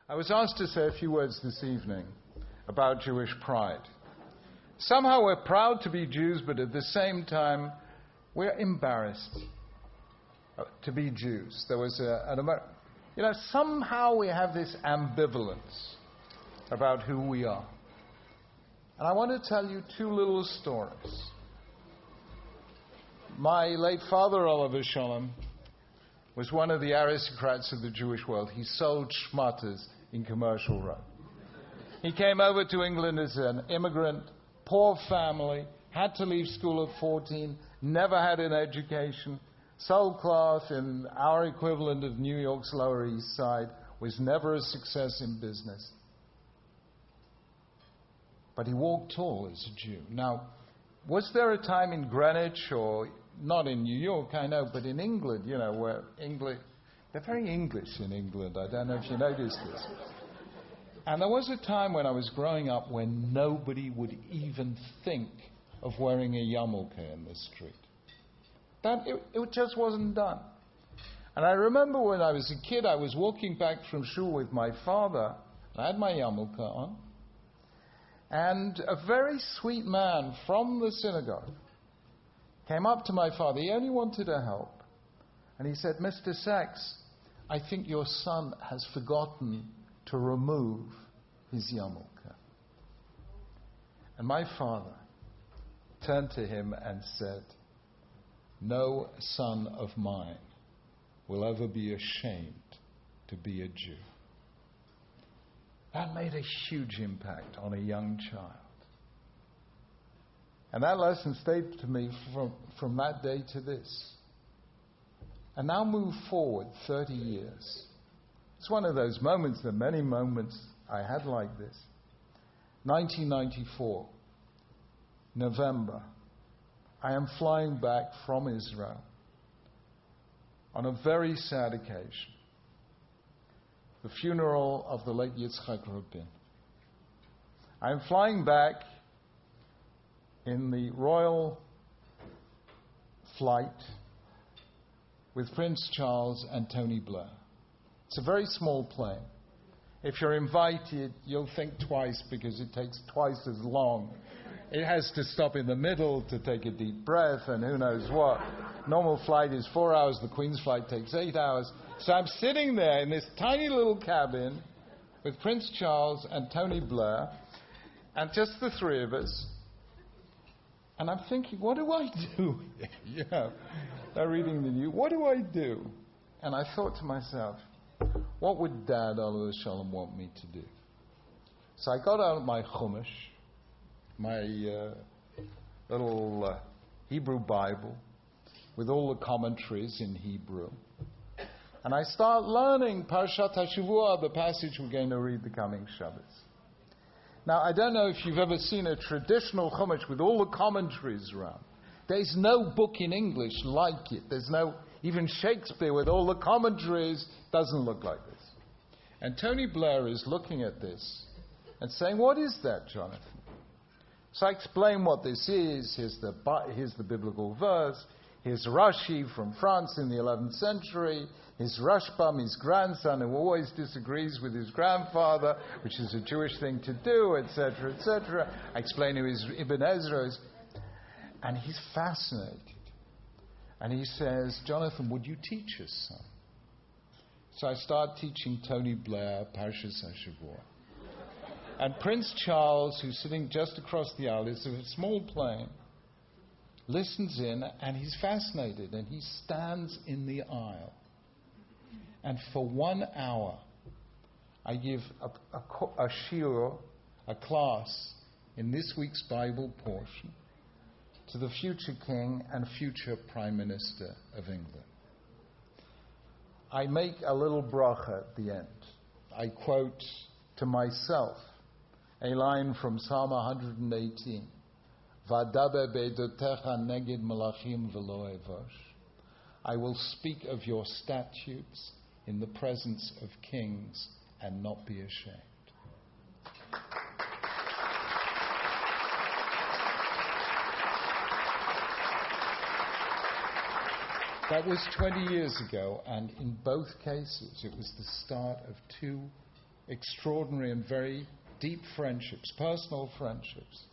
I was asked to say a few words this evening about Jewish pride. Somehow we're proud to be Jews, but at the same time, we're embarrassed to be Jews. There was somehow we have this ambivalence about who we are. And I want to tell you two little stories. My late father, Oliver Sholem, was one of the aristocrats of the Jewish world. He sold schmatters in Commercial Row. He came over to England as an immigrant, poor family, had to leave school at 14, never had an education, sold cloth in our equivalent of New York's Lower East Side, was never a success in business. But he walked tall as a Jew. Now, was there a time in Greenwich, or not in New York, I know, but in England, where they're very English in England. I don't know if you noticed this. And there was a time when I was growing up when nobody would even think of wearing a yarmulke in the street. It just wasn't done. And I remember when I was a kid, I was walking back from shul with my father. I had my yarmulke on. And a very sweet man from the synagogue came up to my father. He only wanted to help. And he said, "Mr. Sachs, I think your son has forgotten to remove his yarmulke." And my father turned to him and said, "No son of mine will ever be ashamed to be a Jew." That made a huge impact on a young child. And that lesson stayed to me from that day to this. And now move forward 30 years. It's one of those moments, there are many moments I had like this. 1994, November. I am flying back from Israel on a very sad occasion. The funeral of the late Yitzhak Rabin. I am flying back in the royal flight with Prince Charles and Tony Blair. It's a very small plane. If you're invited, you'll think twice because it takes twice as long. It has to stop in the middle to take a deep breath and who knows what. Normal flight is 4 hours. The Queen's flight takes 8 hours. So I'm sitting there in this tiny little cabin with Prince Charles and Tony Blair and just the three of us. And I'm thinking, what do I do? They're reading the news. What do I do? And I thought to myself, what would Dad, Oliver Sholem, want me to do? So I got out my Chumash, my little Hebrew Bible, with all the commentaries in Hebrew. And I start learning Parshat HaShavua, the passage we're going to read the coming Shabbat. Now, I don't know if you've ever seen a traditional Chumash with all the commentaries around. There's no book in English like it. There's no, even Shakespeare with all the commentaries doesn't look like this. And Tony Blair is looking at this and saying, "What is that, Jonathan?" So I explain what this is. Here's the biblical verse. Here's Rashi from France in the 11th century. Here's Rashbam, his grandson, who always disagrees with his grandfather, which is a Jewish thing to do, etc., etc. I explain who his Ibn Ezra is. And he's fascinated. And he says, "Jonathan, would you teach us some?" So I start teaching Tony Blair Parshas HaShavua. And Prince Charles, who's sitting just across the aisle, is a small plane, listens in, and he's fascinated, and he stands in the aisle. And for 1 hour, I give a shiur, a class, in this week's Bible portion, to the future King and future Prime Minister of England. I make a little bracha at the end. I quote to myself a line from Psalm 118. Vadaber beidotecha neged malachim v'lo evosh. I will speak of your statutes in the presence of kings and not be ashamed. That was 20 years ago, and in both cases, it was the start of two extraordinary and very deep friendships, personal friendships,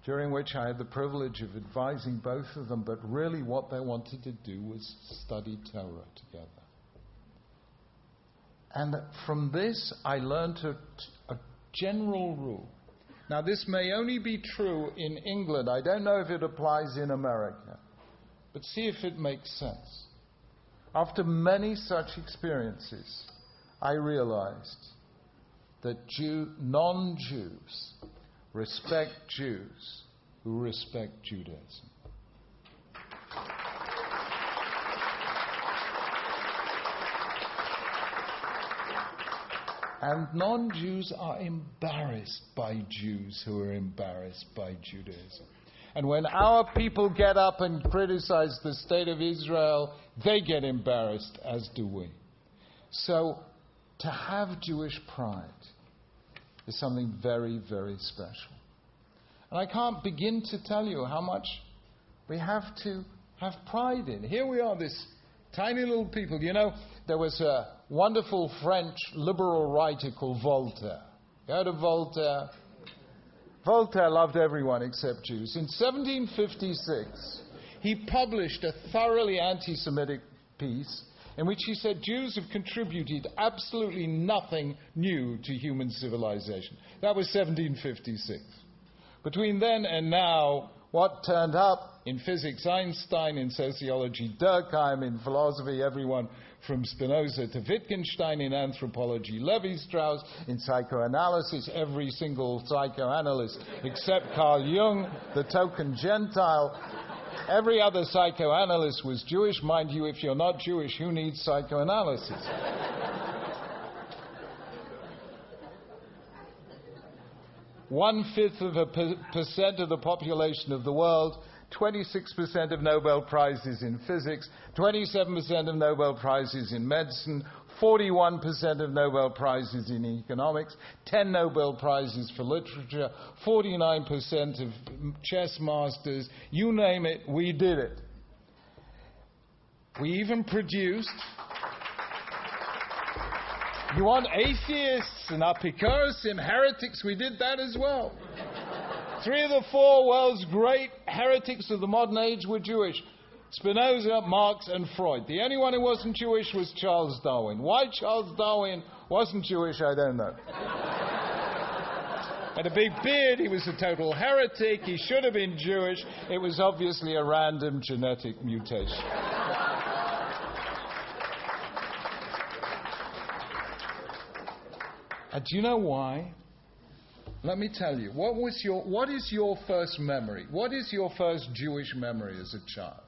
during which I had the privilege of advising both of them, but really what they wanted to do was study Torah together. And from this, I learned a general rule. Now, this may only be true in England. I don't know if it applies in America. But see if it makes sense. After many such experiences, I realized that non-Jews respect Jews who respect Judaism. And non-Jews are embarrassed by Jews who are embarrassed by Judaism. And when our people get up and criticize the state of Israel, they get embarrassed, as do we. So, to have Jewish pride is something very, very special. And I can't begin to tell you how much we have to have pride in. Here we are, this tiny little people. You know, there was a wonderful French liberal writer called Voltaire. You heard of Voltaire? Voltaire loved everyone except Jews. In 1756, he published a thoroughly anti-Semitic piece in which he said Jews have contributed absolutely nothing new to human civilization. That was 1756. Between then and now, what turned up in physics, Einstein; in sociology, Durkheim; in philosophy, everyone from Spinoza to Wittgenstein; in anthropology, Levi-Strauss; in psychoanalysis, every single psychoanalyst except Carl Jung, the token Gentile. Every other psychoanalyst was Jewish. Mind you, if you're not Jewish, who needs psychoanalysis? 1/5% of the population of the world, 26% of Nobel Prizes in physics, 27% of Nobel Prizes in medicine, 41% of Nobel Prizes in economics, 10 Nobel Prizes for literature, 49% of chess masters. You name it, we did it. We even produced... You want atheists and apikoros and heretics? We did that as well. 3 of the 4 world's great heretics of the modern age were Jewish. Spinoza, Marx, and Freud. The only one who wasn't Jewish was Charles Darwin. Why Charles Darwin wasn't Jewish, I don't know. Had a big beard, he was a total heretic, he should have been Jewish. It was obviously a random genetic mutation. And do you know why? Let me tell you. What is your first memory? What is your first Jewish memory as a child?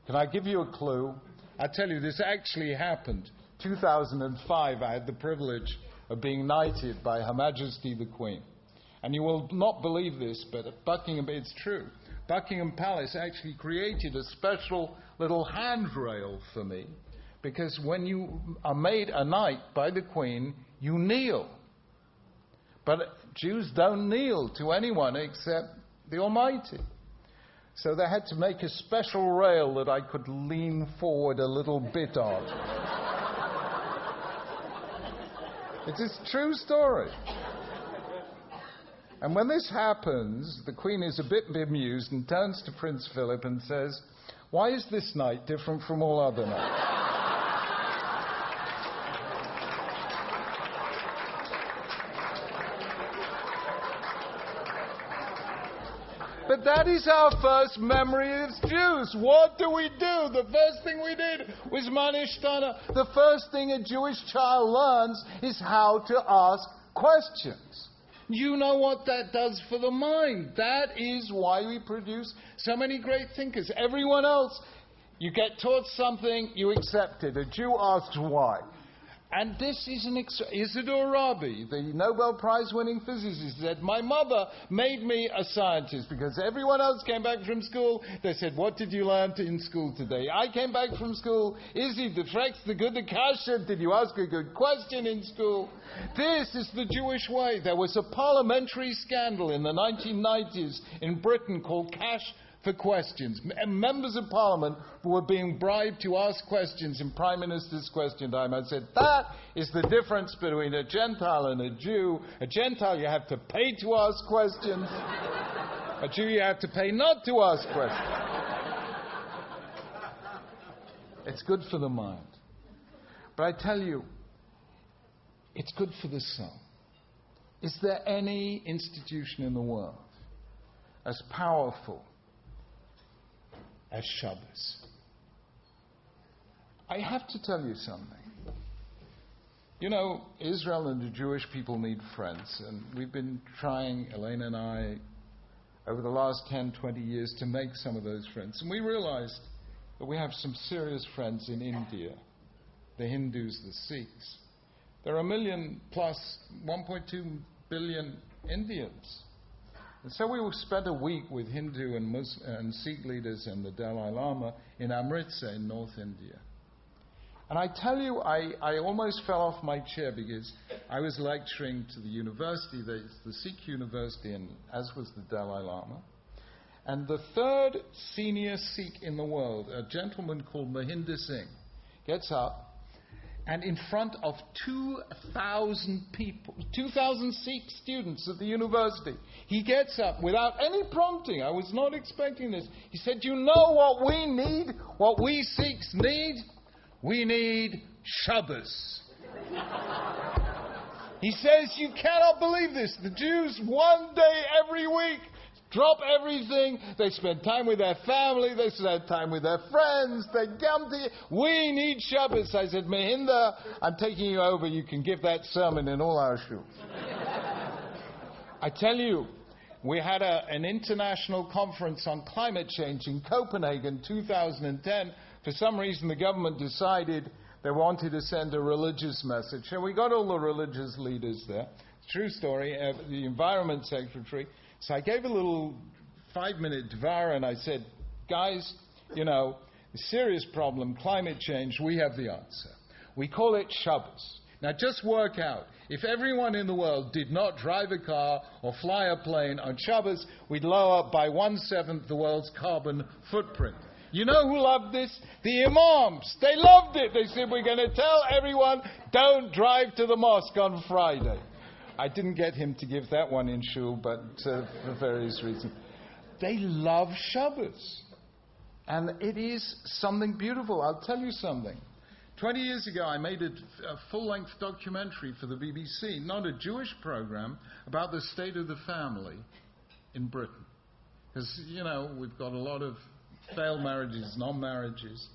Can I give you a clue? I tell you, this actually happened. 2005, I had the privilege of being knighted by Her Majesty the Queen. And you will not believe this, but at Buckingham, it's true. Buckingham Palace actually created a special little handrail for me, because when you are made a knight by the Queen, you kneel. But Jews don't kneel to anyone except the Almighty. So they had to make a special rail that I could lean forward a little bit on. It's a true story. And when this happens, the Queen is a bit bemused and turns to Prince Philip and says, "Why is this night different from all other nights?" But that is our first memory as Jews. What do? The first thing we did was manishtana. The first thing a Jewish child learns is how to ask questions. You know what that does for the mind. That is why we produce so many great thinkers. Everyone else, you get taught something, you accept it. A Jew asks why. And this is Isidore Rabbi, the Nobel Prize-winning physicist, said, "My mother made me a scientist because everyone else came back from school. They said, 'What did you learn in school today?' I came back from school. Izzy, the Frex, the good, the kasher. Did you ask a good question in school?" This is the Jewish way. There was a parliamentary scandal in the 1990s in Britain called Cash for questions. Members of Parliament were being bribed to ask questions in Prime Minister's question time. I said, that is the difference between a Gentile and a Jew. A Gentile, you have to pay to ask questions. A Jew, you have to pay not to ask questions. It's good for the mind. But I tell you, it's good for the soul. Is there any institution in the world as powerful as Shabbos? I have to tell you something. You know, Israel and the Jewish people need friends, and we've been trying, Elena and I, over the last 10, 20 years to make some of those friends. And we realized that we have some serious friends in India, the Hindus, the Sikhs. There are 1 million plus 1.2 billion Indians. And so we spent a week with Hindu and Sikh leaders and the Dalai Lama in Amritsar in North India. And I tell you, I almost fell off my chair because I was lecturing to the university, the Sikh university, and as was the Dalai Lama. And the third senior Sikh in the world, a gentleman called Mahinder Singh, gets up and in front of 2,000 people, 2,000 Sikh students at the university, he gets up without any prompting. I was not expecting this. He said, you know what we need, what we Sikhs need? We need Shabbos. He says, you cannot believe this. The Jews, one day every week, drop everything. They spend time with their family. They spend time with their friends. They come to you. We need Shabbos. I said, Mahinder, I'm taking you over. You can give that sermon in all our shuls. I tell you, we had an international conference on climate change in Copenhagen 2010. For some reason, the government decided they wanted to send a religious message. So we got all the religious leaders there. True story. The Environment Secretary. So I gave a little 5-minute dvar and I said, guys, you know, a serious problem, climate change, we have the answer. We call it Shabbos. Now just work out, if everyone in the world did not drive a car or fly a plane on Shabbos, we'd lower by 1/7 the world's carbon footprint. You know who loved this? The imams. They loved it. They said, we're going to tell everyone, don't drive to the mosque on Friday. I didn't get him to give that one in shul, but for various reasons. They love Shabbos. And it is something beautiful. I'll tell you something. 20 years ago, I made a full-length documentary for the BBC, not a Jewish program, about the state of the family in Britain. Because, you know, we've got a lot of failed marriages, non-marriages.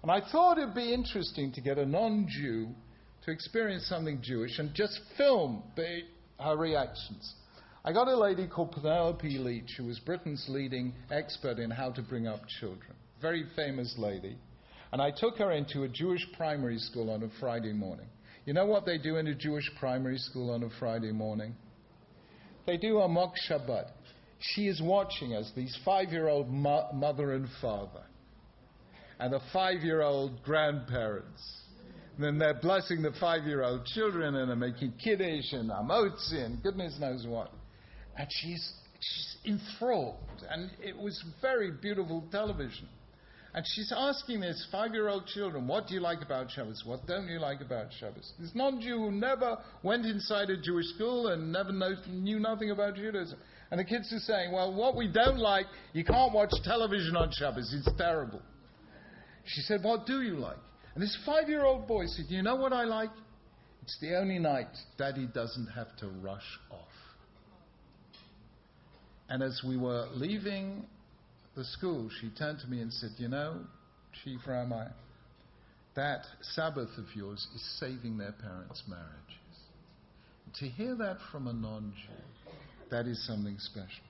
And I thought it'd be interesting to get a non-Jew to experience something Jewish and just film her reactions. I got a lady called Penelope Leach, who was Britain's leading expert in how to bring up children. Very famous lady. And I took her into a Jewish primary school on a Friday morning. You know what they do in a Jewish primary school on a Friday morning? They do a mock Shabbat. She is watching as these 5-year-old mother and father and the 5-year-old grandparents. And then they're blessing the 5-year-old children and they're making kiddush and amotzi and goodness knows what. And she's enthralled. And it was very beautiful television. And she's asking these 5-year-old children, what do you like about Shabbos? What don't you like about Shabbos? This non-Jew who never went inside a Jewish school and never knew nothing about Judaism. And the kids are saying, well, what we don't like, you can't watch television on Shabbos. It's terrible. She said, what do you like? And this 5-year-old boy said, you know what I like? It's the only night Daddy doesn't have to rush off. And as we were leaving the school, she turned to me and said, you know, Chief Rabbi, that Sabbath of yours is saving their parents' marriages. And to hear that from a non-Jew, that is something special.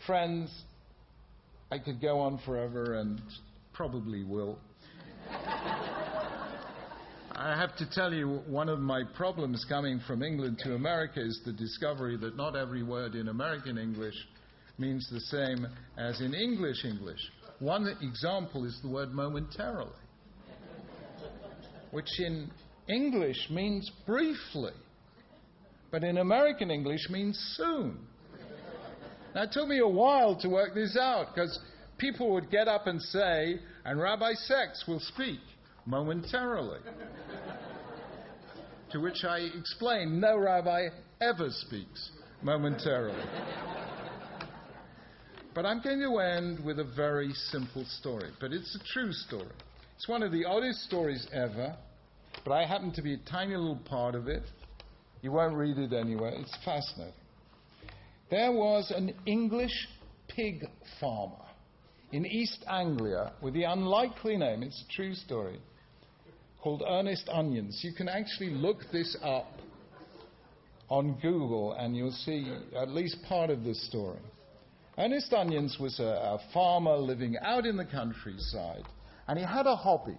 Friends, I could go on forever and probably will. I have to tell you, one of my problems coming from England to America is the discovery that not every word in American English means the same as in English. One example is the word momentarily, which in English means briefly, but in American English means soon. Now, it took me a while to work this out, because people would get up and say, and Rabbi Sex will speak momentarily. To which I explain, no rabbi ever speaks momentarily. But I'm going to end with a very simple story, but it's a true story. It's one of the oddest stories ever, but I happen to be a tiny little part of it. You won't read it anywhere. It's fascinating. There was an English pig farmer in East Anglia with the unlikely name, it's a true story, called Ernest Onions. You can actually look this up on Google and you'll see at least part of the story. Ernest Onions was a farmer living out in the countryside, and he had a hobby.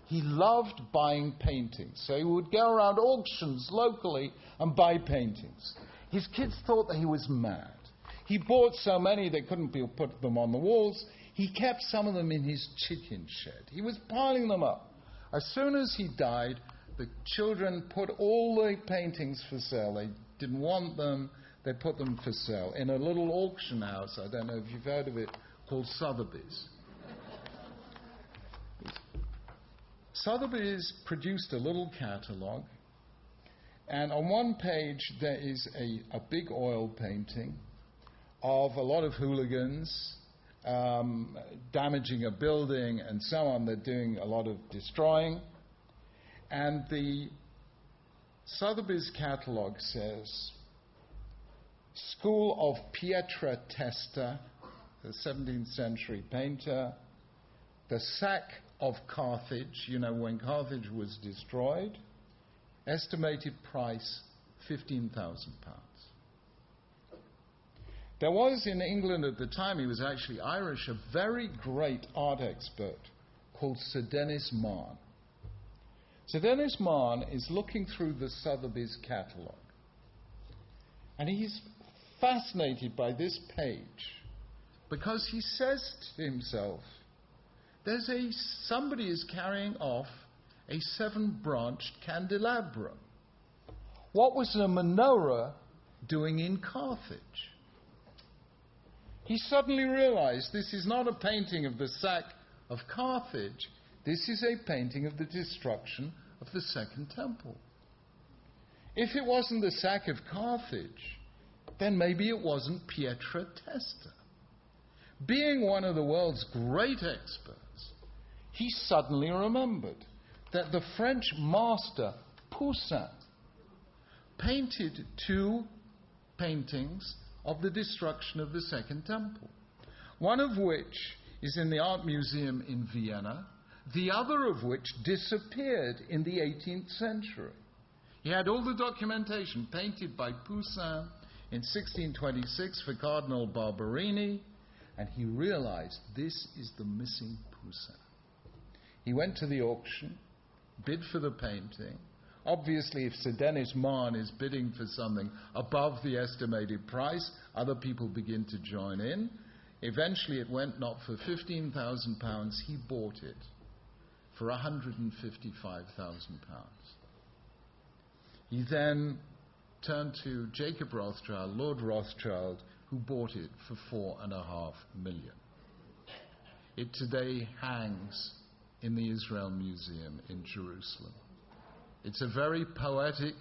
He loved buying paintings, so he would go around auctions locally and buy paintings. His kids thought that he was mad. He bought so many they couldn't put them on the walls. He kept some of them in his chicken shed. He was piling them up. As soon as he died, the children put all the paintings for sale. They didn't want them. They put them for sale in a little auction house, I don't know if you've heard of it, called Sotheby's. Sotheby's produced a little catalogue, and on one page there is a big oil painting of a lot of hooligans damaging a building and so on. They're doing a lot of destroying. And the Sotheby's catalogue says, School of Pietra Testa, the 17th century painter, the sack of Carthage, you know, when Carthage was destroyed, estimated price £15,000. There was in England at the time, he was actually Irish, a very great art expert called Sir Dennis Mahon. Sir Dennis Mahon is looking through the Sotheby's catalogue, and he's fascinated by this page because he says to himself, somebody is carrying off a 7-branched candelabrum. What was the menorah doing in Carthage? He suddenly realized this is not a painting of the sack of Carthage, this is a painting of the destruction of the Second Temple. If it wasn't the sack of Carthage, then maybe it wasn't Pietra Testa. Being one of the world's great experts, he suddenly remembered that the French master Poussin painted 2 paintings of the destruction of the Second Temple, one of which is in the Art Museum in Vienna, the other of which disappeared in the 18th century. He had all the documentation painted by Poussin in 1626 for Cardinal Barberini, and he realized this is the missing Poussin. He went to the auction, bid for the painting. Obviously, if Sir Dennis Mahon is bidding for something above the estimated price, other people begin to join in. Eventually, it went not for £15,000, he bought it for £155,000. He then turned to Jacob Rothschild, Lord Rothschild, who bought it for £4.5 million. It today hangs in the Israel Museum in Jerusalem. It's a very poetic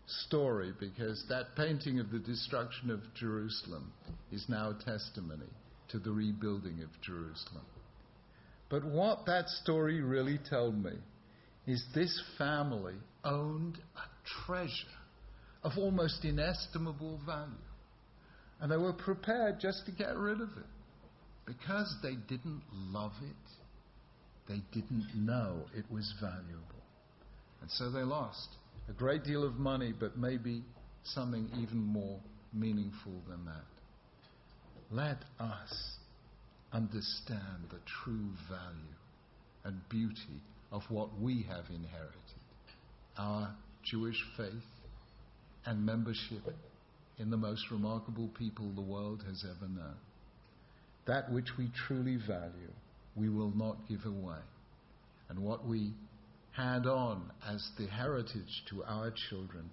story because that painting of the destruction of Jerusalem is now testimony to the rebuilding of Jerusalem. But what that story really told me is this family owned a treasure of almost inestimable value. And they were prepared just to get rid of it because they didn't love it. They didn't know it was valuable. And so they lost a great deal of money, but maybe something even more meaningful than that. Let us understand the true value and beauty of what we have inherited, our Jewish faith and membership in the most remarkable people the world has ever known. That which we truly value, we will not give away. And what we hand on as the heritage to our children,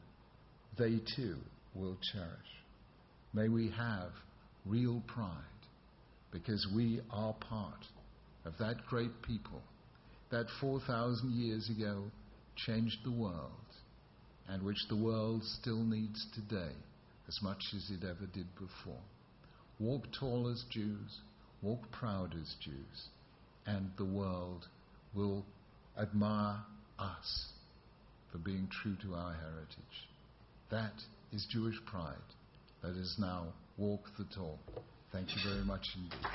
they too will cherish. May we have real pride, because we are part of that great people that 4,000 years ago changed the world, and which the world still needs today as much as it ever did before. Walk tall as Jews, walk proud as Jews, and the world will admire us for being true to our heritage. That is Jewish pride. Let us now walk the talk. Thank you very much indeed.